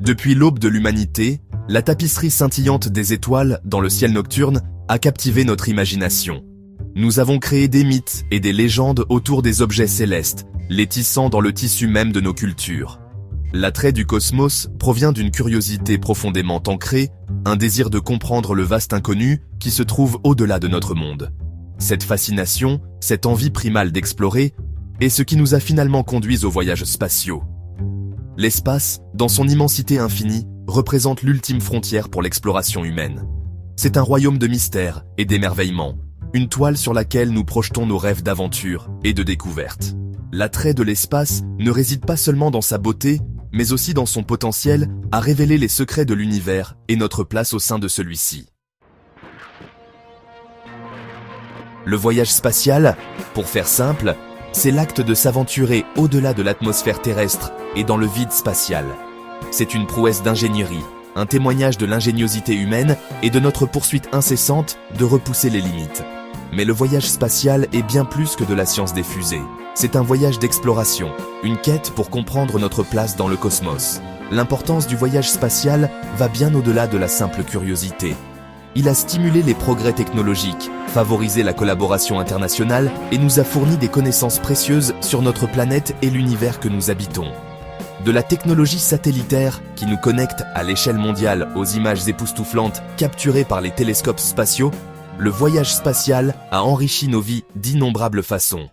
Depuis l'aube de l'humanité, la tapisserie scintillante des étoiles dans le ciel nocturne a captivé notre imagination. Nous avons créé des mythes et des légendes autour des objets célestes, les tissant dans le tissu même de nos cultures. L'attrait du cosmos provient d'une curiosité profondément ancrée, un désir de comprendre le vaste inconnu qui se trouve au-delà de notre monde. Cette fascination, cette envie primale d'explorer, est ce qui nous a finalement conduits aux voyages spatiaux. L'espace, dans son immensité infinie, représente l'ultime frontière pour l'exploration humaine. C'est un royaume de mystère et d'émerveillement, une toile sur laquelle nous projetons nos rêves d'aventure et de découverte. L'attrait de l'espace ne réside pas seulement dans sa beauté, mais aussi dans son potentiel à révéler les secrets de l'univers et notre place au sein de celui-ci. Le voyage spatial, pour faire simple, c'est l'acte de s'aventurer au-delà de l'atmosphère terrestre et dans le vide spatial. C'est une prouesse d'ingénierie, un témoignage de l'ingéniosité humaine et de notre poursuite incessante de repousser les limites. Mais le voyage spatial est bien plus que de la science des fusées. C'est un voyage d'exploration, une quête pour comprendre notre place dans le cosmos. L'importance du voyage spatial va bien au-delà de la simple curiosité. Il a stimulé les progrès technologiques, favorisé la collaboration internationale et nous a fourni des connaissances précieuses sur notre planète et l'univers que nous habitons. De la technologie satellitaire qui nous connecte à l'échelle mondiale aux images époustouflantes capturées par les télescopes spatiaux, le voyage spatial a enrichi nos vies d'innombrables façons.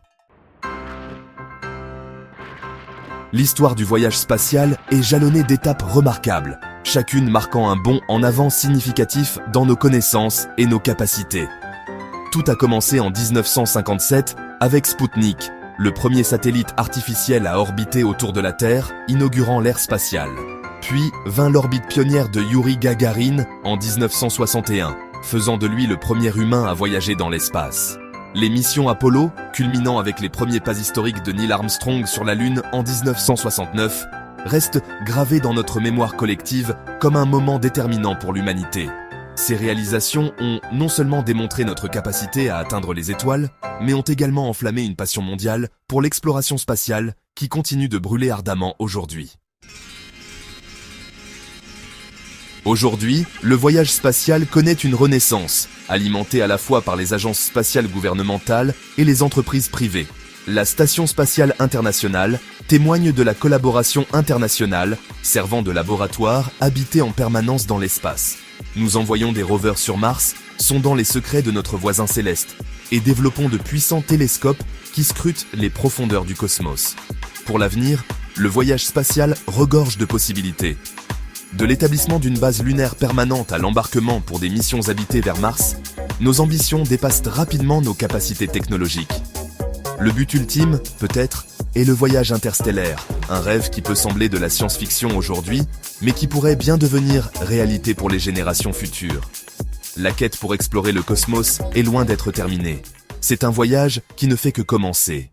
L'histoire du voyage spatial est jalonnée d'étapes remarquables, chacune marquant un bond en avant significatif dans nos connaissances et nos capacités. Tout a commencé en 1957 avec Spoutnik, le premier satellite artificiel à orbiter autour de la Terre, inaugurant l'ère spatiale. Puis vint l'orbite pionnière de Youri Gagarin en 1961, faisant de lui le premier humain à voyager dans l'espace. Les missions Apollo, culminant avec les premiers pas historiques de Neil Armstrong sur la Lune en 1969, restent gravées dans notre mémoire collective comme un moment déterminant pour l'humanité. Ces réalisations ont non seulement démontré notre capacité à atteindre les étoiles, mais ont également enflammé une passion mondiale pour l'exploration spatiale qui continue de brûler ardemment aujourd'hui. Aujourd'hui, le voyage spatial connaît une renaissance, alimentée à la fois par les agences spatiales gouvernementales et les entreprises privées. La Station spatiale internationale témoigne de la collaboration internationale, servant de laboratoire habité en permanence dans l'espace. Nous envoyons des rovers sur Mars, sondant les secrets de notre voisin céleste, et développons de puissants télescopes qui scrutent les profondeurs du cosmos. Pour l'avenir, le voyage spatial regorge de possibilités. De l'établissement d'une base lunaire permanente à l'embarquement pour des missions habitées vers Mars, nos ambitions dépassent rapidement nos capacités technologiques. Le but ultime, peut-être, est le voyage interstellaire, un rêve qui peut sembler de la science-fiction aujourd'hui, mais qui pourrait bien devenir réalité pour les générations futures. La quête pour explorer le cosmos est loin d'être terminée. C'est un voyage qui ne fait que commencer.